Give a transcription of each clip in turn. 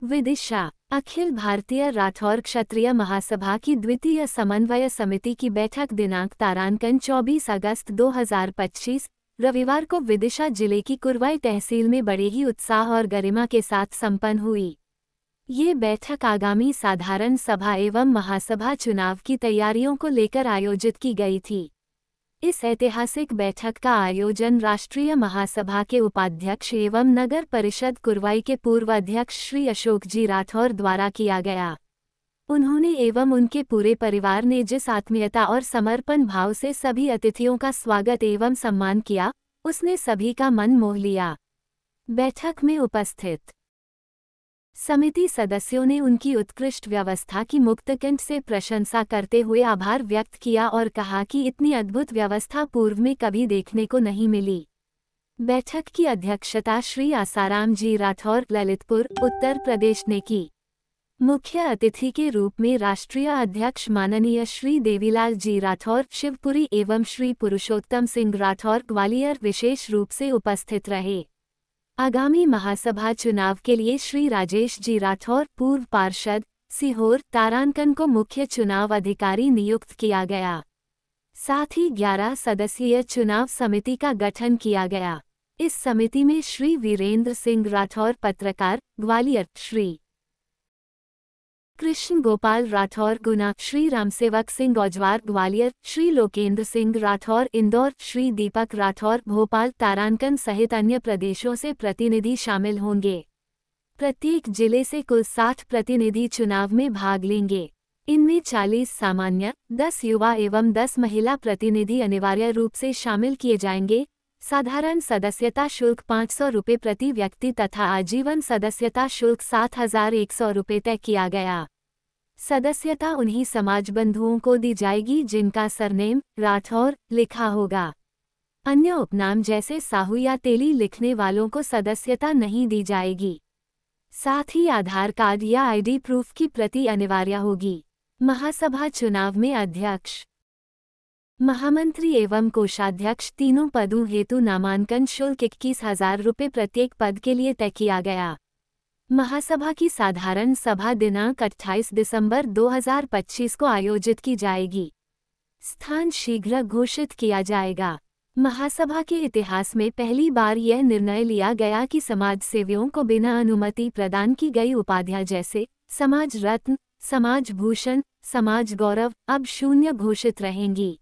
विदिशा। अखिल भारतीय राठौर क्षत्रिय महासभा की द्वितीय समन्वय समिति की बैठक दिनांक तारांकन 24 अगस्त 2025 रविवार को विदिशा जिले की कुरवाई तहसील में बड़े ही उत्साह और गरिमा के साथ संपन्न हुई। ये बैठक आगामी साधारण सभा एवं महासभा चुनाव की तैयारियों को लेकर आयोजित की गई थी। इस ऐतिहासिक बैठक का आयोजन राष्ट्रीय महासभा के उपाध्यक्ष एवं नगर परिषद कुरवाई के पूर्व अध्यक्ष श्री अशोक जी राठौर द्वारा किया गया। उन्होंने एवं उनके पूरे परिवार ने जिस आत्मीयता और समर्पण भाव से सभी अतिथियों का स्वागत एवं सम्मान किया, उसने सभी का मन मोह लिया। बैठक में उपस्थित समिति सदस्यों ने उनकी उत्कृष्ट व्यवस्था की मुक्तकंठ से प्रशंसा करते हुए आभार व्यक्त किया और कहा कि इतनी अद्भुत व्यवस्था पूर्व में कभी देखने को नहीं मिली। बैठक की अध्यक्षता श्री आसाराम जी राठौर ललितपुर उत्तर प्रदेश ने की। मुख्य अतिथि के रूप में राष्ट्रीय अध्यक्ष माननीय श्री देवीलाल जी राठौर शिवपुरी एवं श्री पुरुषोत्तम सिंह राठौर ग्वालियर विशेष रूप से उपस्थित रहे। आगामी महासभा चुनाव के लिए श्री राजेश जी राठौर पूर्व पार्षद सीहोर तारांकन को मुख्य चुनाव अधिकारी नियुक्त किया गया। साथ ही 11 सदस्यीय चुनाव समिति का गठन किया गया। इस समिति में श्री वीरेंद्र सिंह राठौर पत्रकार ग्वालियर, श्री कृष्ण गोपाल राठौर गुना, श्री रामसेवक सिंह औजवार ग्वालियर, श्री लोकेंद्र सिंह राठौर इंदौर, श्री दीपक राठौर भोपाल तारांकन सहित अन्य प्रदेशों से प्रतिनिधि शामिल होंगे। प्रत्येक जिले से कुल 60 प्रतिनिधि चुनाव में भाग लेंगे। इनमें 40 सामान्य, 10 युवा एवं 10 महिला प्रतिनिधि अनिवार्य रूप से शामिल किए जाएंगे। साधारण सदस्यता शुल्क 500 रुपये प्रति व्यक्ति तथा आजीवन सदस्यता शुल्क 7,100 रुपये तय किया गया। सदस्यता उन्हीं समाज बंधुओं को दी जाएगी जिनका सरनेम राठौर लिखा होगा। अन्य उपनाम जैसे साहू या तेली लिखने वालों को सदस्यता नहीं दी जाएगी। साथ ही आधार कार्ड या आईडी प्रूफ की प्रति अनिवार्य होगी। महासभा चुनाव में अध्यक्ष, महामंत्री एवं कोषाध्यक्ष तीनों पदों हेतु नामांकन शुल्क 21,000 रुपये प्रत्येक पद के लिए तय किया गया। महासभा की साधारण सभा दिनांक 28 दिसंबर 2025 को आयोजित की जाएगी। स्थान शीघ्र घोषित किया जाएगा। महासभा के इतिहास में पहली बार यह निर्णय लिया गया कि समाज सेवियों को बिना अनुमति प्रदान की गई उपाधियां जैसे समाज रत्न, समाज भूषण, समाज गौरव अब शून्य घोषित रहेंगी।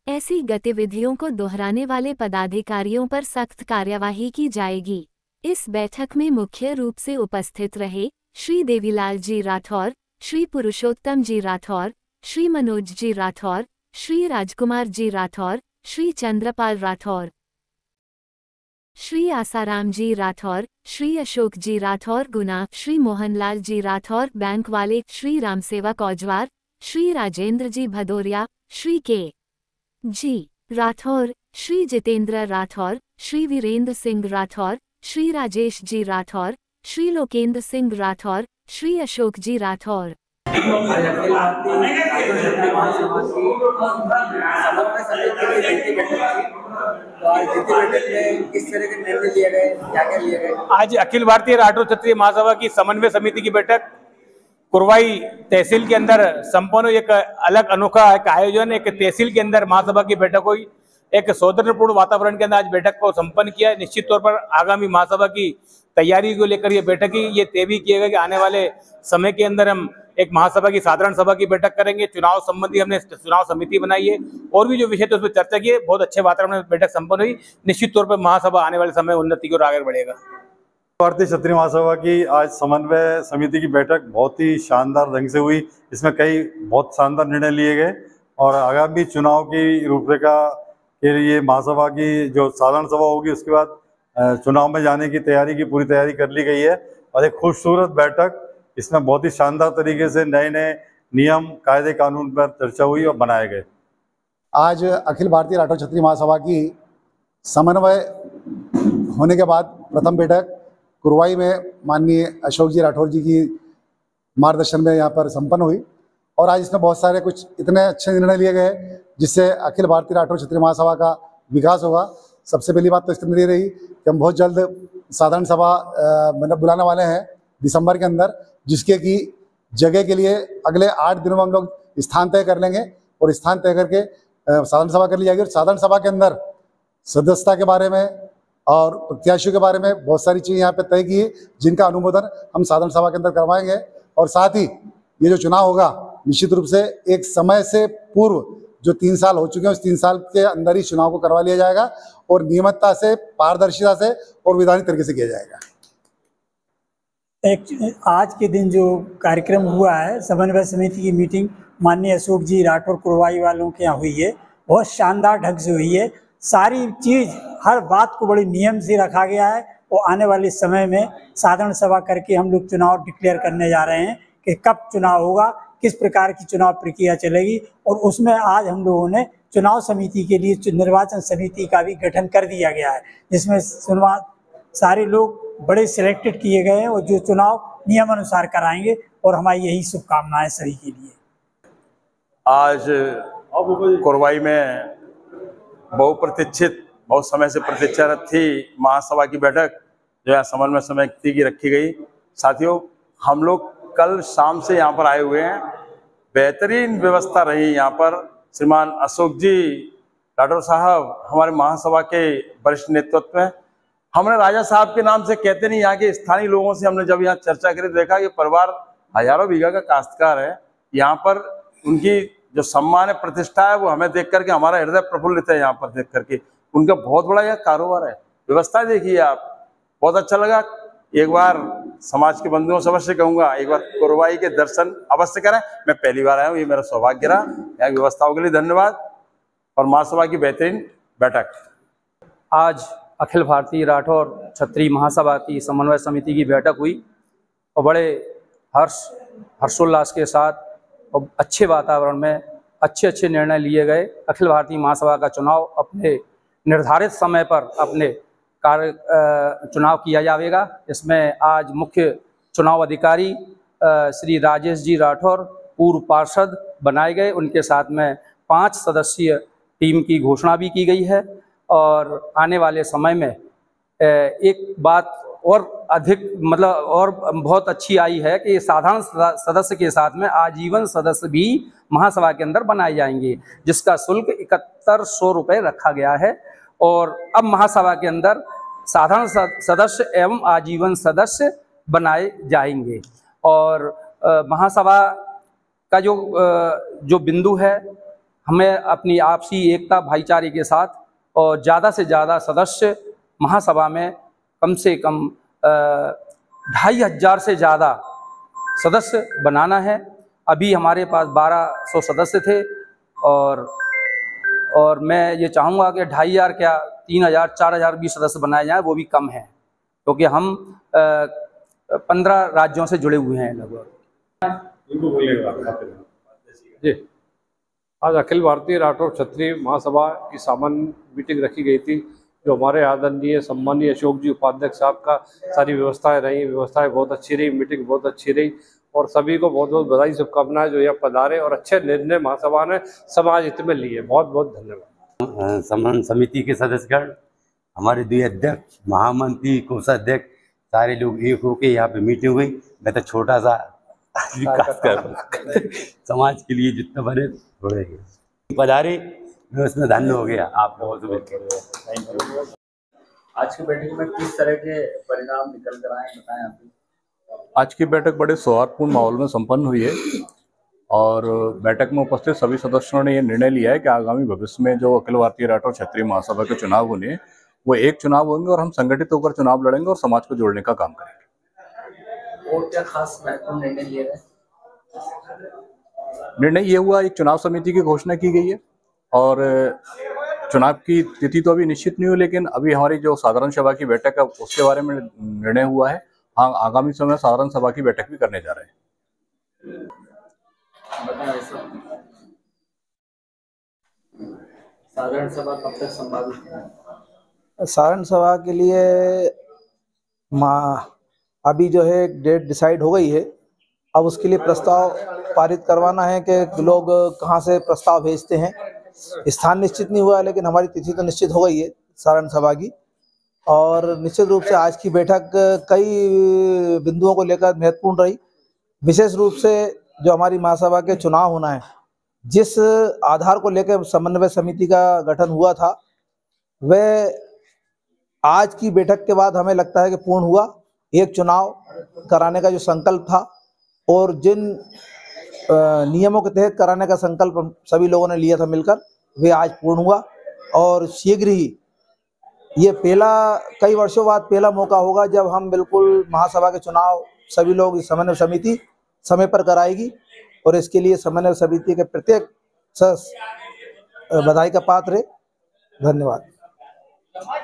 ऐसी गतिविधियों को दोहराने वाले पदाधिकारियों पर सख्त कार्यवाही की जाएगी। इस बैठक में मुख्य रूप से उपस्थित रहे श्री देवीलाल जी राठौर, श्री पुरुषोत्तम जी राठौर, श्री मनोज जी राठौर, श्री राजकुमार जी राठौर, श्री चंद्रपाल राठौर, श्री आसाराम जी राठौर, श्री अशोक जी राठौर गुना, श्री मोहनलाल जी राठौर बैंक वाले, श्री रामसेवक औजवार, श्री राजेंद्र जी भदौरिया, श्री के जी राठौर, श्री जितेंद्र राठौर, श्री वीरेंद्र सिंह राठौर, श्री राजेश जी राठौर, श्री लोकेंद्र सिंह राठौर, श्री अशोक जी राठौर। आज अखिल भारतीय राठौर क्षत्रिय महासभा की समन्वय समिति की बैठक कुरवाई तहसील के अंदर संपन्न हुई। एक अलग अनोखा एक आयोजन, एक तहसील के अंदर महासभा की बैठक हुई। एक सौहार्दपूर्ण वातावरण के अंदर आज बैठक को संपन्न किया। निश्चित तौर पर आगामी महासभा की तैयारी को लेकर ये बैठक ही ये तय भी किया गया कि आने वाले समय के अंदर हम एक महासभा की साधारण सभा की बैठक करेंगे। चुनाव संबंधी हमने चुनाव समिति बनाई है और भी जो विषय थे उस पर चर्चा की है। बहुत अच्छे वातावरण में बैठक संपन्न हुई। निश्चित तौर पर महासभा आने वाले समय उन्नति की ओर आगे बढ़ेगा। भारतीय क्षत्रिय महासभा की आज समन्वय समिति की बैठक बहुत ही शानदार ढंग से हुई। इसमें कई बहुत शानदार निर्णय लिए गए और आगामी चुनाव की रूपरेखा के लिए महासभा की जो साधारण सभा होगी उसके बाद चुनाव में जाने की तैयारी की पूरी तैयारी कर ली गई है। और एक खूबसूरत बैठक, इसमें बहुत ही शानदार तरीके से नए नए नियम कायदे कानून पर चर्चा हुई और बनाए गए। आज अखिल भारतीय राठौर क्षत्रिय महासभा की समन्वय होने के बाद प्रथम बैठक कुरवाई में माननीय अशोक जी राठौर जी की मार्गदर्शन में यहाँ पर संपन्न हुई और आज इसमें बहुत सारे कुछ इतने अच्छे निर्णय लिए गए जिससे अखिल भारतीय राठौर क्षत्रिय महासभा का विकास होगा। सबसे पहली बात तो इसमें ये रही कि हम बहुत जल्द साधारण सभा मतलब बुलाने वाले हैं दिसंबर के अंदर, जिसके की जगह के लिए अगले 8 दिनों में हम लोग स्थान तय कर लेंगे और स्थान तय करके साधारण सभा कर ली जाएगी। और साधारण सभा के अंदर सदस्यता के बारे में और प्रत्याशियों के बारे में बहुत सारी चीज़ें यहाँ पे तय की है, जिनका अनुमोदन हम साधारण सभा के अंदर करवाएंगे। और साथ ही ये जो चुनाव होगा निश्चित रूप से एक समय से पूर्व, जो 3 साल हो चुके हैं उस 3 साल के अंदर ही चुनाव को करवा लिया जाएगा और नियमितता से, पारदर्शिता से और विधानिक तरीके से किया जाएगा। आज के दिन जो कार्यक्रम हुआ है, समन्वय समिति की मीटिंग माननीय अशोक जी राठौर कुरवाई वालों के यहाँ हुई है, बहुत शानदार ढंग से हुई है। सारी चीज़, हर बात को बड़े नियम से रखा गया है और आने वाले समय में साधारण सभा करके हम लोग चुनाव डिक्लेयर करने जा रहे हैं कि कब चुनाव होगा, किस प्रकार की चुनाव प्रक्रिया चलेगी। और उसमें आज हम लोगों ने चुनाव समिति के लिए निर्वाचन समिति का भी गठन कर दिया गया है, जिसमें सारे लोग बड़े सिलेक्टेड किए गए हैं और जो चुनाव नियम अनुसार कराएंगे। और हमारी यही शुभकामनाएं सभी के लिए। आज कुरवाई में बहुप्रतीक्षित, बहुत समय से प्रतीक्षारत थी महासभा की बैठक जो है समन्वय समिति की रखी गई। साथियों, हम लोग कल शाम से यहाँ पर आए हुए हैं। बेहतरीन व्यवस्था रही यहाँ पर। श्रीमान अशोक जी राठौर साहब हमारे महासभा के वरिष्ठ नेतृत्व में, हमने राजा साहब के नाम से कहते नहीं, यहाँ के स्थानीय लोगों से हमने जब यहाँ चर्चा करी देखा ये परिवार हजारों बीघा का काश्तकार है। यहाँ पर उनकी जो सम्मान है, प्रतिष्ठा है, वो हमें देख करके हमारा हृदय प्रफुल्लित है। यहाँ पर देख करके उनका बहुत बड़ा यह कारोबार है। व्यवस्था देखिए आप, बहुत अच्छा लगा। एक बार समाज के बंधुओं से अवश्य कहूँगा, एक बार कुरवाई के दर्शन अवश्य करें। मैं पहली बार आया हूँ, ये मेरा सौभाग्य रहा। यहाँ की व्यवस्थाओं के लिए धन्यवाद और महासभा की बेहतरीन बैठक। आज अखिल भारतीय राठौर क्षत्रिय महासभा की समन्वय समिति की बैठक हुई और बड़े हर्षोल्लास के साथ और अच्छे वातावरण में अच्छे निर्णय लिए गए। अखिल भारतीय महासभा का चुनाव अपने निर्धारित समय पर अपने चुनाव किया जाएगा। इसमें आज मुख्य चुनाव अधिकारी श्री राजेश जी राठौर पूर्व पार्षद बनाए गए। उनके साथ में 5 सदस्यीय टीम की घोषणा भी की गई है। और आने वाले समय में एक बात और अधिक और बहुत अच्छी आई है कि साधारण सदस्य के साथ में आजीवन सदस्य भी महासभा के अंदर बनाए जाएंगे, जिसका शुल्क 7100 रुपये रखा गया है। और अब महासभा के अंदर साधारण सदस्य एवं आजीवन सदस्य बनाए जाएंगे। और महासभा का जो बिंदु है, हमें अपनी आपसी एकता भाईचारे के साथ और ज़्यादा से ज़्यादा सदस्य महासभा में कम से कम 2500 से ज़्यादा सदस्य बनाना है। अभी हमारे पास 1200 सदस्य थे और मैं ये चाहूँगा कि 2500 क्या 3000 4000 भी सदस्य बनाए जाएँ, वो भी कम है, क्योंकि हम 15 राज्यों से जुड़े हुए हैं लगभग। जी, आज अखिल भारतीय राठौर क्षत्रिय महासभा की सामान्य मीटिंग रखी गई थी, जो हमारे आदरणीय सम्मानीय अशोक जी उपाध्यक्ष साहब का सारी व्यवस्थाएं रही। व्यवस्थाएं बहुत अच्छी रही, मीटिंग बहुत अच्छी रही और सभी को बहुत बहुत बधाई, शुभकामनाएं जो यहाँ पधारे और अच्छे निर्णय महासभा ने समाज हित में लिए। बहुत बहुत धन्यवाद। समन्वय समिति के सदस्यगण, हमारे 2 अध्यक्ष, महामंत्री, कोषाध्यक्ष, सारे लोग एक होके यहाँ पे मीटिंग हुई। मैं तो छोटा सा विकास कर समाज के लिए जितना बने थोड़े पधारे, मैं उसमें धन्य हो गया। आप लोगों से मिलकर आज की बैठक में किस तरह के परिणाम निकल कर आए, बताएं आप। आज की बैठक बड़े सौहार्दपूर्ण माहौल में संपन्न हुई है और बैठक में उपस्थित सभी सदस्यों ने यह निर्णय लिया है कि आगामी भविष्य में जो अखिल भारतीय राठौर क्षत्रिय महासभा के चुनाव होंगे वो एक चुनाव होंगे और हम संगठित होकर चुनाव लड़ेंगे और समाज को जोड़ने का काम करेंगे। और क्या खास महत्वपूर्ण निर्णय लिए गए? निर्णय ये हुआ, एक चुनाव समिति की घोषणा की गई है और चुनाव की तिथि तो अभी निश्चित नहीं हुई, लेकिन अभी हमारी जो साधारण सभा की बैठक है उसके बारे में निर्णय हुआ है। हाँ, आगामी समय साधारण सभा की बैठक भी करने जा रहे हैं। साधारण सभा कब तक संभावित है? साधारण सभा के लिए अभी जो है डेट डिसाइड हो गई है। अब उसके लिए प्रस्ताव पारित करवाना है कि लोग कहाँ से प्रस्ताव भेजते हैं। स्थान निश्चित नहीं हुआ है, लेकिन हमारी तिथि तो निश्चित हो गई है साधारण सभा की। और निश्चित रूप से आज की बैठक कई बिंदुओं को लेकर महत्वपूर्ण रही। विशेष रूप से जो हमारी महासभा के चुनाव होना है, जिस आधार को लेकर समन्वय समिति का गठन हुआ था, वह आज की बैठक के बाद हमें लगता है कि पूर्ण हुआ। एक चुनाव कराने का जो संकल्प था और जिन नियमों के तहत कराने का संकल्प सभी लोगों ने लिया था मिलकर, वे आज पूर्ण हुआ। और शीघ्र ही ये पहला, कई वर्षों बाद पहला मौका होगा जब हम बिल्कुल महासभा के चुनाव सभी लोग इस समन्वय समिति समय पर कराएगी, और इसके लिए समन्वय समिति के प्रत्येक सदस्य बधाई का पात्र है। धन्यवाद।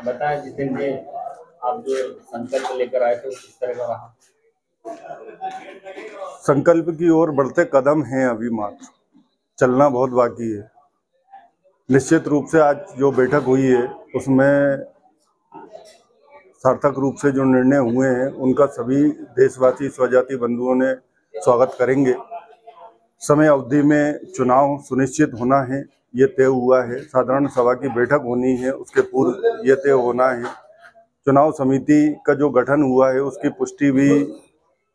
बताएं जितेंद्र जी, आप जो संकल्प लेकर आए थे वो किस तरह का रहा? संकल्प की ओर बढ़ते कदम हैं, अभी मात्र चलना बहुत बाकी है। निश्चित रूप से आज जो बैठक हुई है उसमें सार्थक रूप से जो निर्णय हुए हैं उनका सभी देशवासी स्वजाति बंधुओं ने स्वागत करेंगे। समय अवधि में चुनाव सुनिश्चित होना है, ये तय हुआ है। साधारण सभा की बैठक होनी है, उसके पूर्व ये तय होना है। चुनाव समिति का जो गठन हुआ है उसकी पुष्टि भी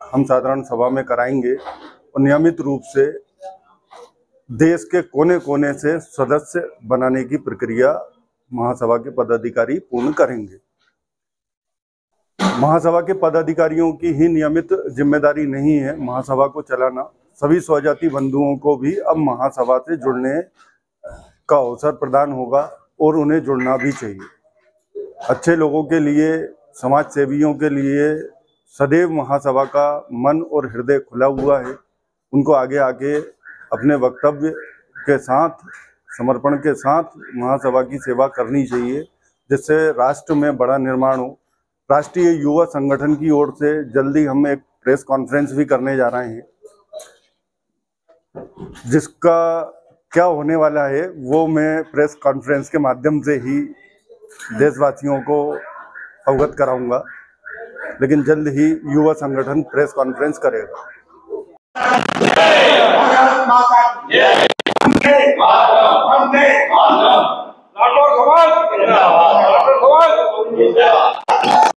हम साधारण सभा में कराएंगे, और नियमित रूप से देश के कोने कोने से सदस्य बनाने की प्रक्रिया महासभा के पदाधिकारी पूर्ण करेंगे। महासभा के पदाधिकारियों की ही नियमित जिम्मेदारी नहीं है महासभा को चलाना, सभी स्वजाति बंधुओं को भी अब महासभा से जुड़ने का अवसर प्रदान होगा और उन्हें जुड़ना भी चाहिए। अच्छे लोगों के लिए, समाज सेवियों के लिए सदैव महासभा का मन और हृदय खुला हुआ है। उनको आगे आके अपने वक्तव्य के साथ, समर्पण के साथ महासभा की सेवा करनी चाहिए, जिससे राष्ट्र में बड़ा निर्माण हो। राष्ट्रीय युवा संगठन की ओर से जल्दी हम एक प्रेस कॉन्फ्रेंस भी करने जा रहे हैं, जिसका क्या होने वाला है वो मैं प्रेस कॉन्फ्रेंस के माध्यम से ही देशवासियों को अवगत कराऊंगा, लेकिन जल्द ही युवा संगठन प्रेस कॉन्फ्रेंस करेगा।